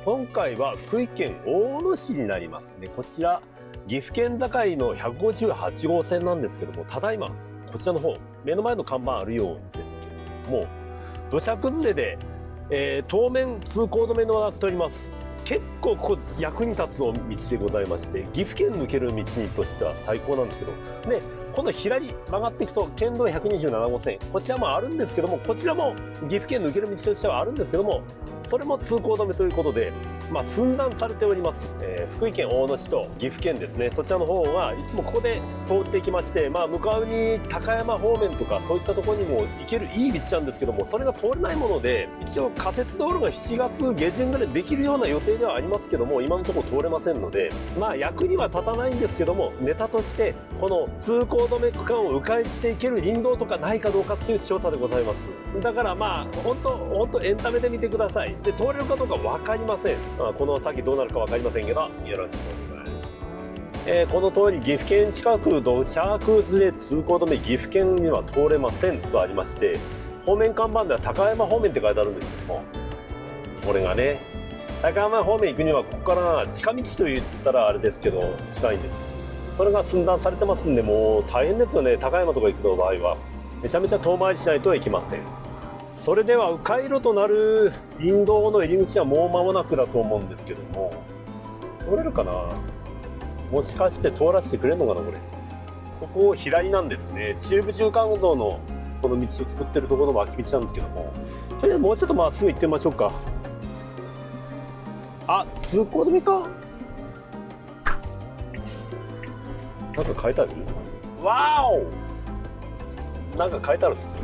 今回は福井県大野市になりますね。こちら岐阜県境の158号線なんですけども、ただいまこちらの方目の前の看板あるようですけども、土砂崩れで、当面通行止めとなっております。結構ここ役に立つ道でございまして、岐阜県抜ける道としては最高なんですけど、で今度左曲がっていくと県道127号線、こちらもあるんですけども、こちらも岐阜県抜ける道としてはあるんですけども、それも通行止めということで、寸断されております。福井県大野市と岐阜県ですね、そちらの方はいつもここで通っていきまして、向かうに高山方面とかそういったところにも行けるいい道なんですけども、それが通れないもので、一応仮設道路が7月下旬ぐらいできるような予定ではありますけども、今のところ通れませんので、役には立たないんですけども、ネタとしてこの通行止め区間を迂回していける林道とかないかどうかっていう調査でございます。だから本当エンタメで見てください。で通れるかどうか分かりません。この先どうなるか分かりませんけど、よろしくお願いします。この通り岐阜県近く土砂崩れ通行止め岐阜県には通れませんとありまして、方面看板では高山方面って書いてあるんですけども、これがね、高山方面行くにはここから近道と言ったらあれですけど近いんです。それが寸断されてますんで、もう大変ですよね。高山とか行く場合はめちゃめちゃ遠回りしないといけません。それでは迂回路となる林道の入り口はもう間もなくだと思うんですけども、通れるかな。もしかして通らせてくれるのかな。ここ左なんですね。中部縦貫道のこの道を作ってるところの脇道なんですけども、とりあえずもうちょっとまっすぐ行ってみましょうか。通行止めか。なんか書いてある。わお、なんか書いてあるんですよ。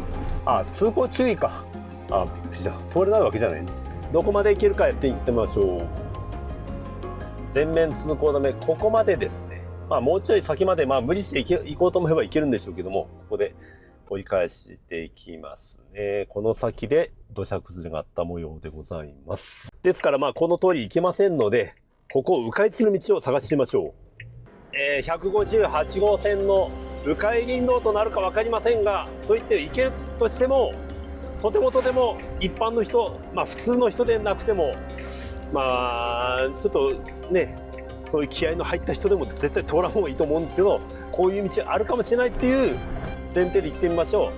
通行注意か。びっくりした。通れないわけじゃない。どこまで行けるかやっていってみましょう。全面通行止め、ここまでですね。もうちょい先まで無理して行こうと思えば行けるんでしょうけども、ここで折り返していきますね。この先で土砂崩れがあった模様でございます。ですからこの通り行けませんので、ここを迂回する道を探してみましょう。158号線の迂回林道となるか分かりませんが、といって行けるとしても、とても一般の人、普通の人でなくてもちょっとね、そういう気合の入った人でも絶対通らん方がいいと思うんですけど、こういう道あるかもしれないっていう前提で行ってみましょう。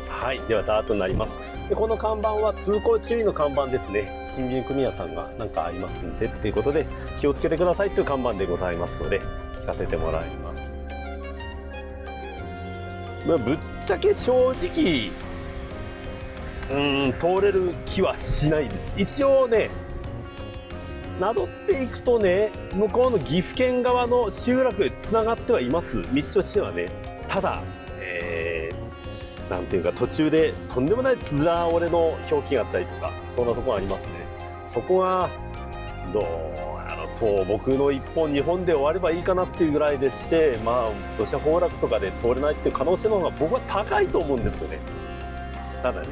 はい、ではダートになります。でこの看板は通行注意の看板ですね。森林組合さんが何かありますんでっていうことで、気をつけてくださいという看板でございますので聞かせてもらいます。ぶっちゃけ正直通れる気はしないです。一応ね、なぞっていくとね、向こうの岐阜県側の集落へつながってはいます、道としてはね。ただなんていうか、途中でとんでもないつら折れの表記があったりとか、そんなところありますね。そこがどうやろと、僕の1本2本で終わればいいかなっていうぐらいでして、土砂崩落とかで通れないっていう可能性の方が僕は高いと思うんですよね。ただね、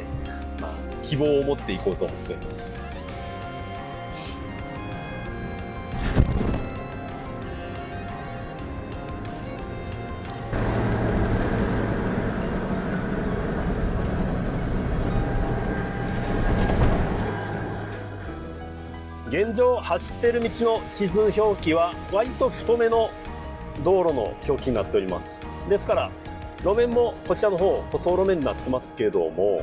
希望を持っていこうと思っております。現状走っている道の地図表記は割と太めの道路の表記になっております。ですから路面もこちらの方舗装路面になってますけども、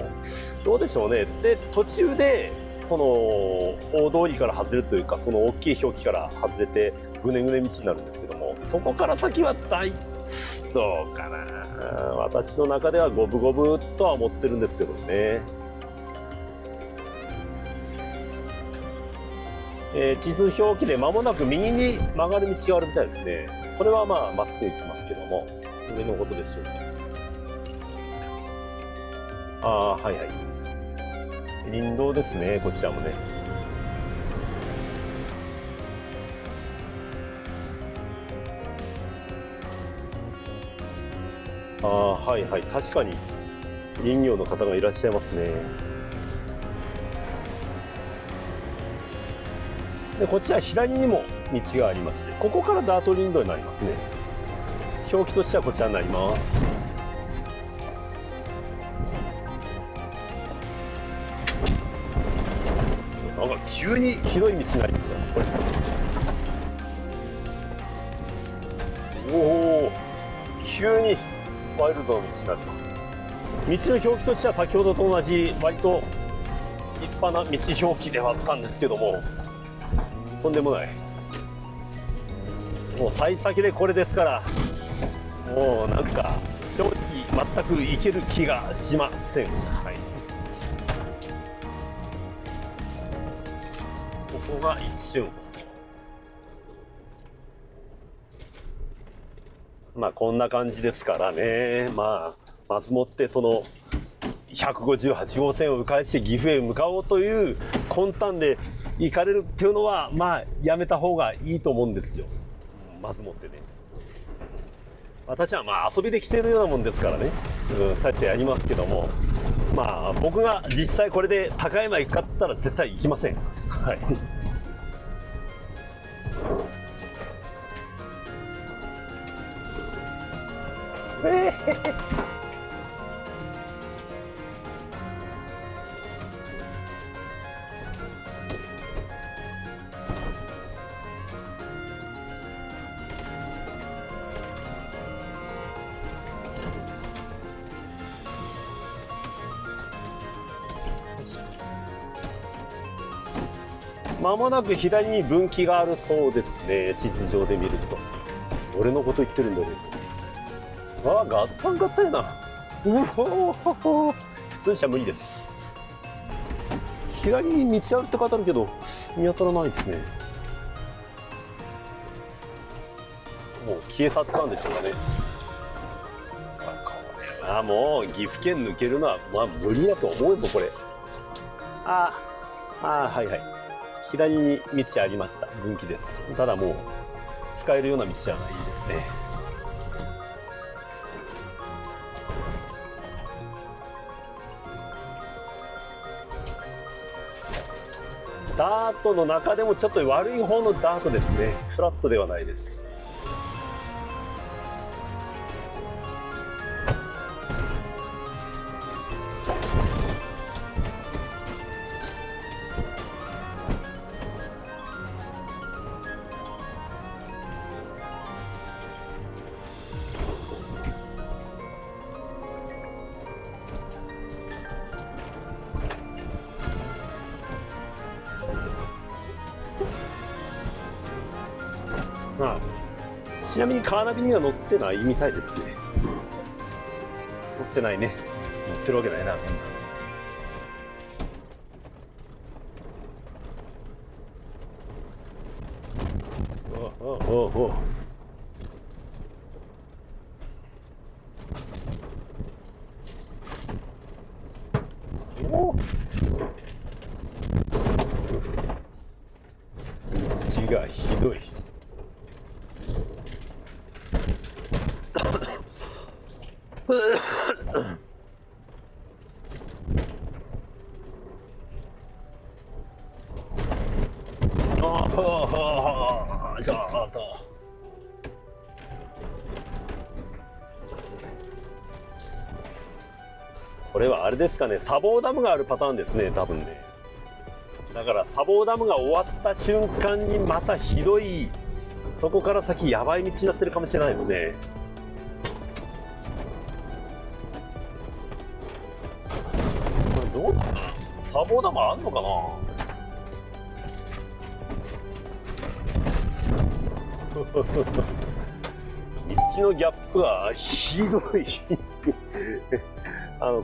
どうでしょうね。で途中でその大通りから外れるというか、その大きい表記から外れてぐねぐね道になるんですけども、そこから先はどうかな。私の中では五分五分とは思ってるんですけどね。地図表記で間もなく右に曲がる道があるみたいですね。それはまっすぐ行きますけども、上のことでしょうか。はい。林道ですね、こちらもね。はい、確かに林業の方がいらっしゃいますね。でこっちは左にも道がありまして、ここからダート林道になりますね。表記としてはこちらになります。なんか急にひどい道になりました。これおお、急にワイルドな道になった。道の表記としては先ほどと同じ割と立派な道表記ではあったんですけども、とんでもない。もう幸先でこれですから、もうなんか正直全くいける気がしません。はい、ここが一瞬です。まあこんな感じですからね。まずもってその158号線を迂回して岐阜へ向かおうという魂胆で行かれるっていうのはやめた方がいいと思うんですよ。まずもってね。私は遊びで来てるようなもんですからね、そうやってやりますけども、僕が実際これで高山行くかったら絶対行きません。はい。まもなく左に分岐があるそうですね、地図上で見ると。俺のこと言ってるんだけど。ガッタンガッタンやな。普通車無理です。左に道あるって書いてあるけど見当たらないですね。もう消え去ったんでしょうかね。これはもう岐阜県抜けるのは無理だと思うぞこれ。はいはい、左に道ありました。分岐です。ただもう使えるような道じゃないですね。ダートの中でもちょっと悪い方のダートですね。フラットではないです。ちなみにカーナビには乗ってないみたいですね。乗ってないね。乗ってるわけないな。道がひどい。ちょっとこれはあれですかね、砂防ダムがあるパターンですね、多分ね。だから砂防ダムが終わった瞬間にまたひどい、そこから先やばい道になってるかもしれないですね。これどうだろうな、砂防ダムあんのかな。道のギャップがひどい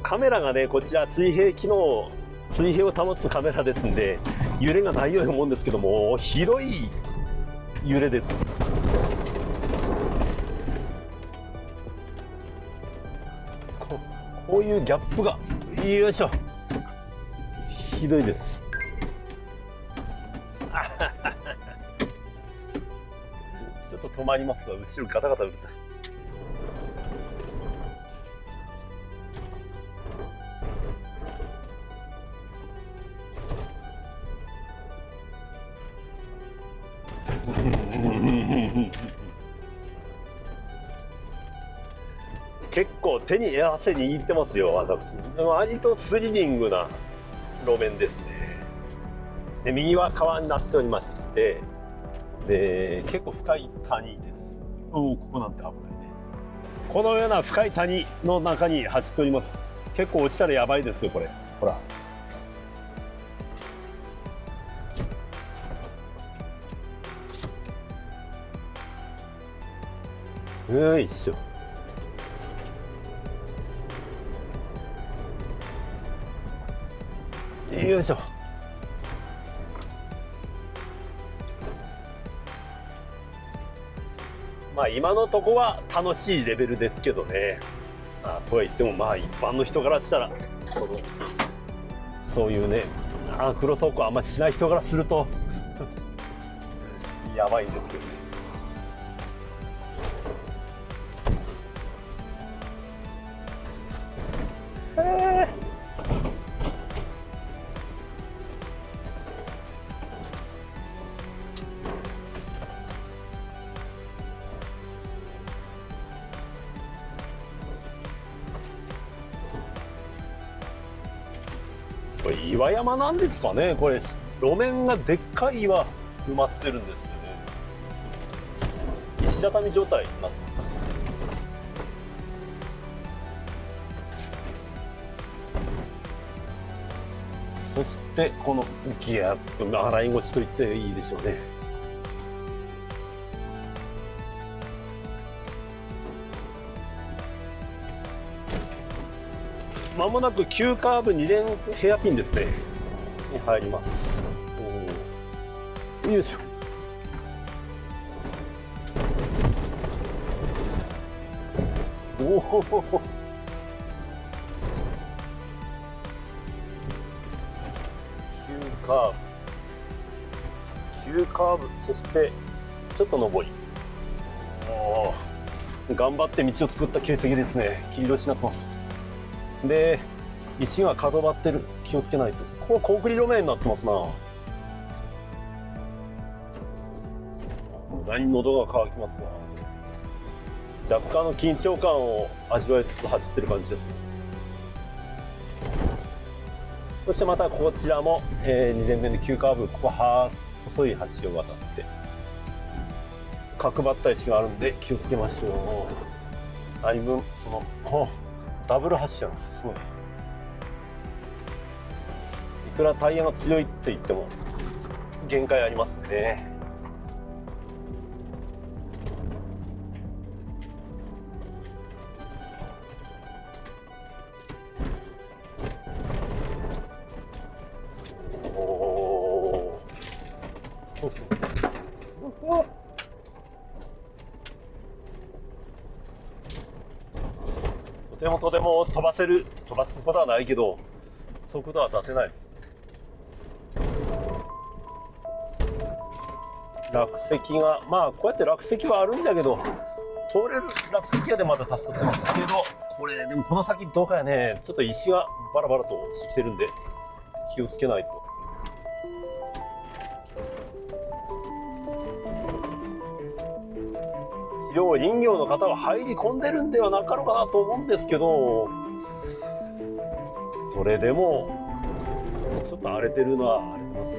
カメラがね、こちら水平機能、水平を保つカメラですんで揺れがないように思うんですけども、ひどい揺れです。こういうギャップが、よいしょ、ひどいです。ちょっと止まりますが、後ろガタガタうるさい。結構手に汗握ってますよ、私。割とスリリングな路面ですね。で右は川になっておりまして、で結構深い谷です。ここなんて危ないね。このような深い谷の中に走っております。結構落ちたらやばいですよこれ。ほら。よいしょ。よいしょ。まあ今のとこは楽しいレベルですけどね。とは言ってもまあ一般の人からしたらそういうねクロス走行あんましない人からするとやばいんですけどね。これ岩山なんですかね。これ路面がでっかい岩埋まってるんですよね。石畳状態になってます。そしてこのギャップ洗い腰といっていいでしょうね。まもなく急カーブ2連ヘアピンですねに入ります。よいしょ。おお。急カーブ、そしてちょっと上り。頑張って道を作った形跡ですね。黄色になってます。で石が角張ってる、気をつけないと。ここコンクリ路面になってますな。無駄に喉が渇きますが、若干の緊張感を味わいつつ走ってる感じです。そしてまたこちらも、2連目の急カーブ、ここ細い橋を渡って角張った石があるんで気をつけましょう。だいぶダブル橋やな、すごい。いくらタイヤが強いって言っても限界ありますね。とても飛ばすことはないけど速度は出せないです。落石がこうやって落石はあるんだけど通れる落石屋でまだ助かってますけど、これでもこの先どうかやね。ちょっと石がバラバラと落ちてきてるんで気をつけないと。要林業の方は入り込んでるんではなかろうかなと思うんですけど、それでもちょっと荒れてるのは荒れてます。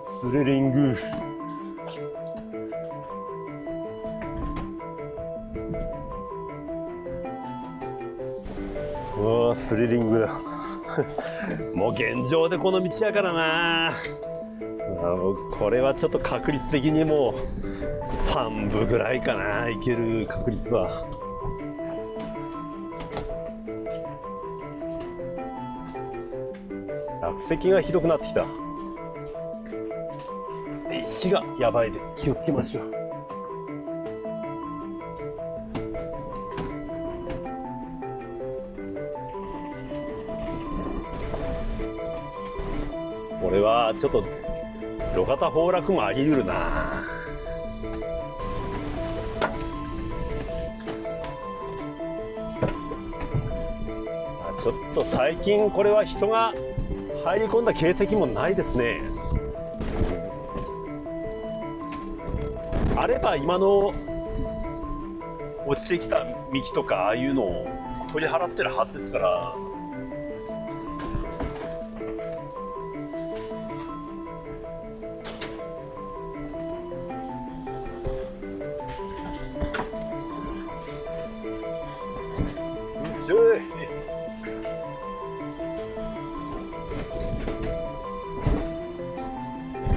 スリリング。スリリングだもう現状でこの道やからな。これはちょっと確率的にもう3分ぐらいかな、いける確率は。落石がひどくなってきた。石がやばいで気をつけましょう。これはちょっと路肩崩落もあり得るな。ちょっと最近これは人が入り込んだ形跡もないですね。あれば今の落ちてきた幹とかああいうのを取り払ってるはずですから。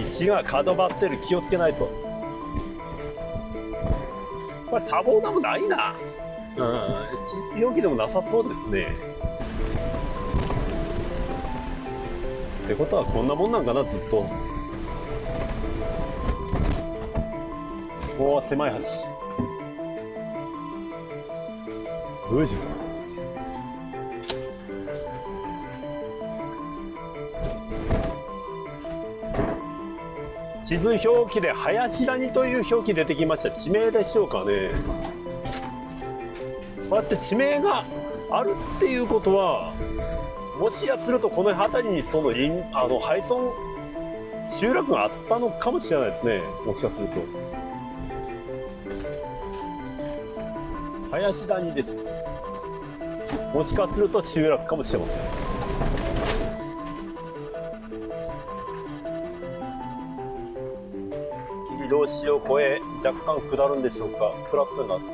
石が角張ってる、気をつけないと。これ砂防でもないな。地質表記でもなさそうですね。ってことはこんなもんなんかな、ずっと。ここは狭い橋。よいしょ。地図表記で林谷という表記出てきました。地名でしょうかね。こうやって地名があるっていうことは、もしやするとこの辺りにその廃村集落があったのかもしれないですね。もしかすると林谷です。もしかすると集落かもしれません。道志を越え若干下るんでしょうか。フラットになって、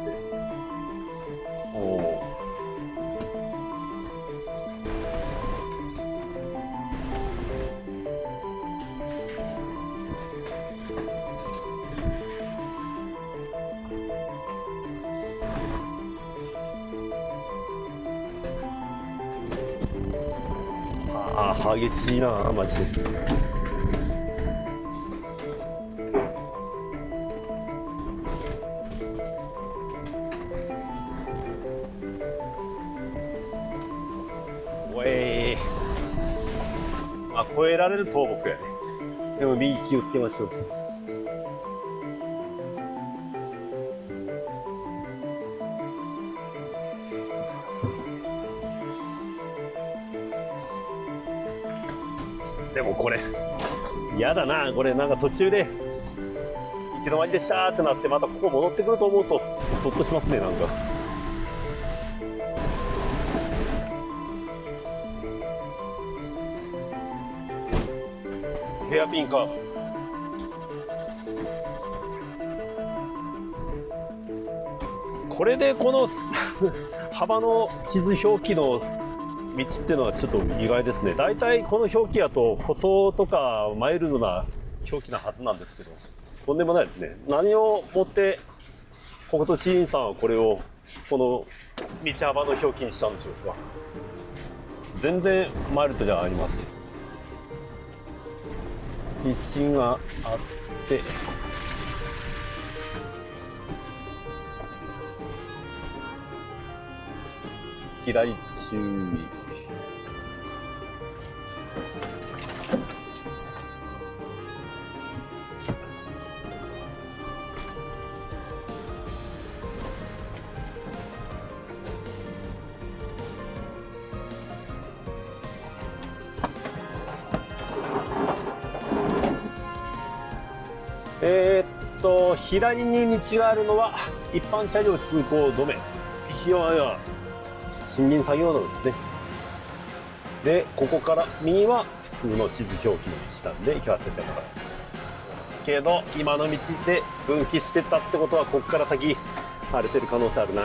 激しいなマジで。越えられる倒木やね。でも右気をつけましょう。でもこれやだな。これなんか途中で行き止まりでしたってなってまたここ戻ってくると思うとそっとしますね。なんかヘアピンカーブ。これでこの幅の地図表記の道っていうのはちょっと意外ですね。だいたいこの表記だと舗装とかマイルドな表記なはずなんですけど、とんでもないですね。何をもって国土地理院さんはこれをこの道幅の表記にしたんでしょうか。全然マイルドじゃありません。石があって左注意。左に道があるのは一般車両通行止め。右は森林作業道ですね。で、ここから右は普通の地図表記の道なんで行かせてもらうけど、今の道で分岐してたってことはここから先荒れてる可能性あるな。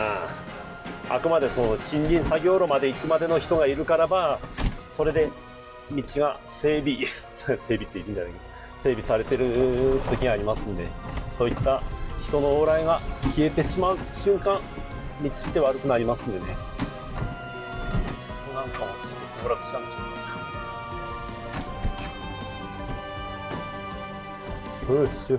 あくまでその森林作業路まで行くまでの人がいるからば、それで道が整備って言うんじゃないけど整備されてる時がありますんで、そういった人の往来が消えてしまう瞬間、道って悪くなりますんでね。なんかもちょっと崩落したんでしょうか。よいしょ。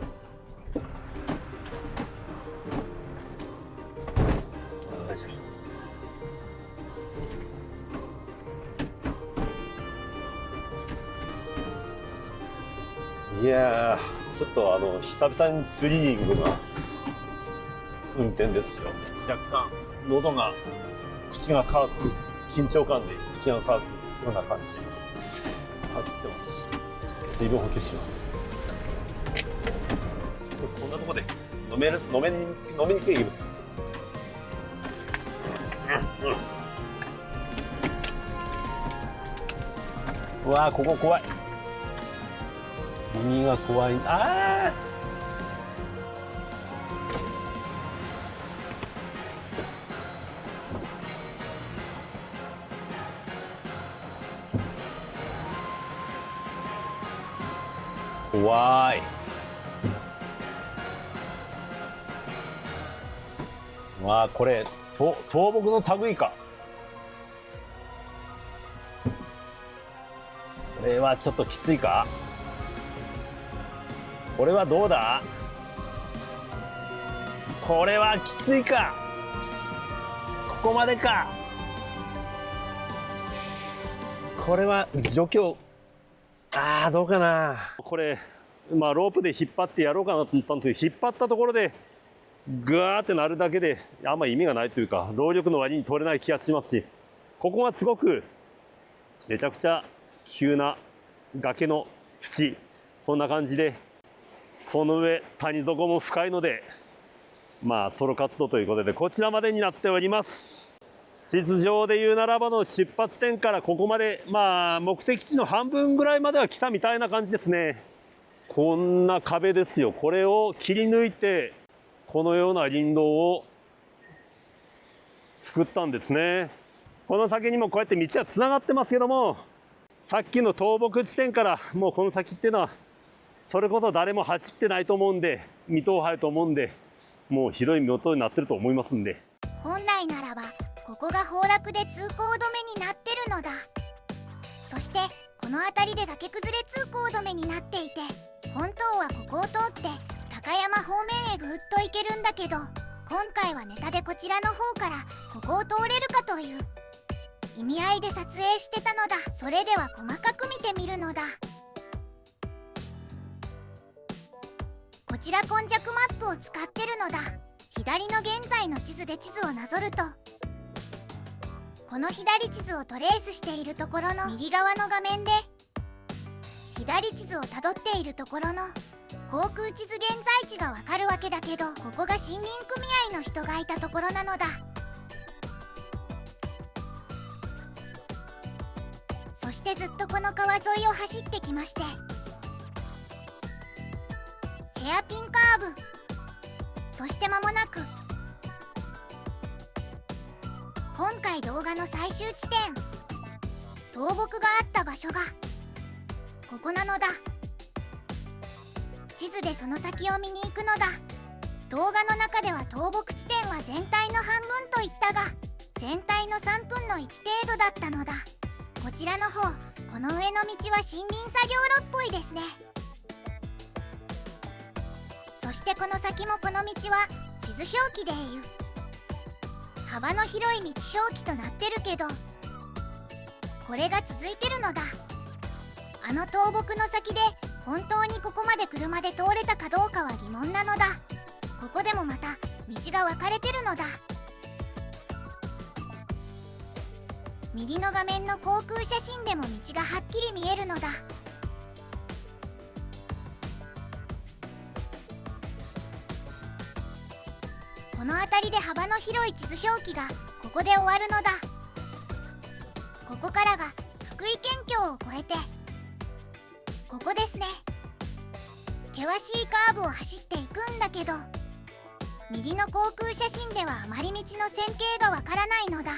いやー、ちょっと久々にスリリングな運転ですよ。若干喉が、口が乾く、緊張感で口が乾くような感じで走ってますし、水分補給しよう。こんなとこで飲みにくいよ。うわー、ここ怖い。耳が怖い。ああ。怖い。わあ、これ倒木の類か。これはちょっときついか。これはどうだ。これはきついか。ここまでか。これは除去、どうかな。これロープで引っ張ってやろうかなと思ったんですけど、引っ張ったところでグワーってなるだけであんま意味がないというか、労力の割に取れない気がしますし、ここがすごくめちゃくちゃ急な崖の縁、そんな感じで、その上谷底も深いので、ソロ活動ということでこちらまでになっております。地図上で言うならばの出発点からここまで、目的地の半分ぐらいまでは来たみたいな感じですね。こんな壁ですよ。これを切り抜いてこのような林道を作ったんですね。この先にもこうやって道はつながってますけども、さっきの倒木地点からもうこの先っていうのはそれこそ誰も走ってないと思うんで、未踏入と思うんで、もう広い道になってると思いますんで。本来ならばここが崩落で通行止めになってるのだ。そしてこの辺りで崖崩れ通行止めになっていて、本当はここを通って高山方面へぐっと行けるんだけど、今回はネタでこちらの方からここを通れるかという意味合いで撮影してたのだ。それでは細かく見てみるのだ。こちら今弱マップを使ってるのだ。左の現在の地図で地図をなぞると、この左地図をトレースしているところの右側の画面で、左地図をたどっているところの航空地図現在地がわかるわけだけど、ここが森林組合の人がいたところなのだ。そしてずっとこの川沿いを走ってきまして、ヘアピンカーブ、そして間もなく今回動画の最終地点、倒木があった場所がここなのだ。地図でその先を見に行くのだ。動画の中では倒木地点は全体の半分と言ったが、全体の3分の1程度だったのだ。こちらの方、この上の道は森林作業路っぽいですね。そしてこの先もこの道は地図表記でいう幅の広い道表記となってるけど、これが続いてるのだ。あの倒木の先で本当にここまで車で通れたかどうかは疑問なのだ。ここでもまた道が分かれてるのだ。右の画面の航空写真でも道がはっきり見えるのだ。この辺りで幅の広い地図表記がここで終わるのだ。ここからが福井県境を越えてここですね。険しいカーブを走っていくんだけど、右の航空写真ではあまり道の線形がわからないのだ。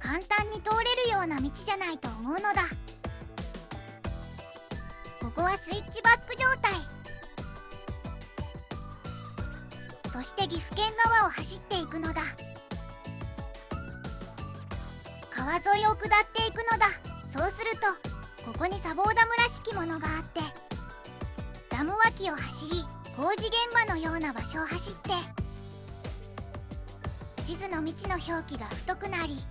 簡単に通れるような道じゃないと思うのだ。ここはスイッチバック状態。そして岐阜県側を走っていくのだ。川沿いを下っていくのだ。そうするとここに砂防ダムらしきものがあって、ダム脇を走り工事現場のような場所を走って、地図の道の表記が太くなり、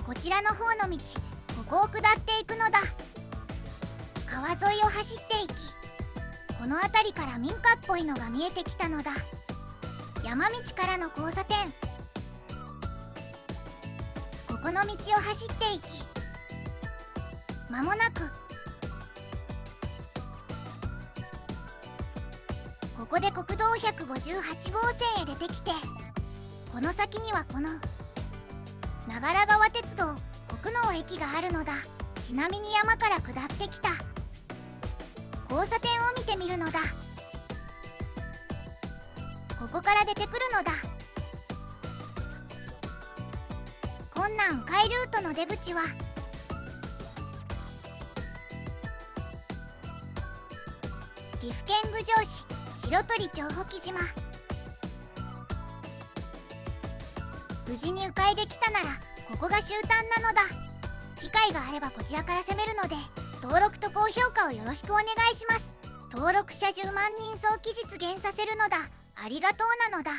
こちらの方の道、ここを下っていくのだ。川沿いを走っていき、この辺りから民家っぽいのが見えてきたのだ。山道からの交差点。ここの道を走っていき、間もなくここで国道158号線へ出てきて、この先にはこの長良川鉄道国能駅があるのだ。ちなみに山から下ってきた交差点を見てみるのだ。ここから出てくるのだ。困難迂回ルートの出口は岐阜県郡上市白鳥町保木島。無事に迂回できたならここが終端なのだ。機会があればこちらから攻めるので、登録と高評価をよろしくお願いします。登録者10万人早期実現させるのだ。ありがとうなのだ。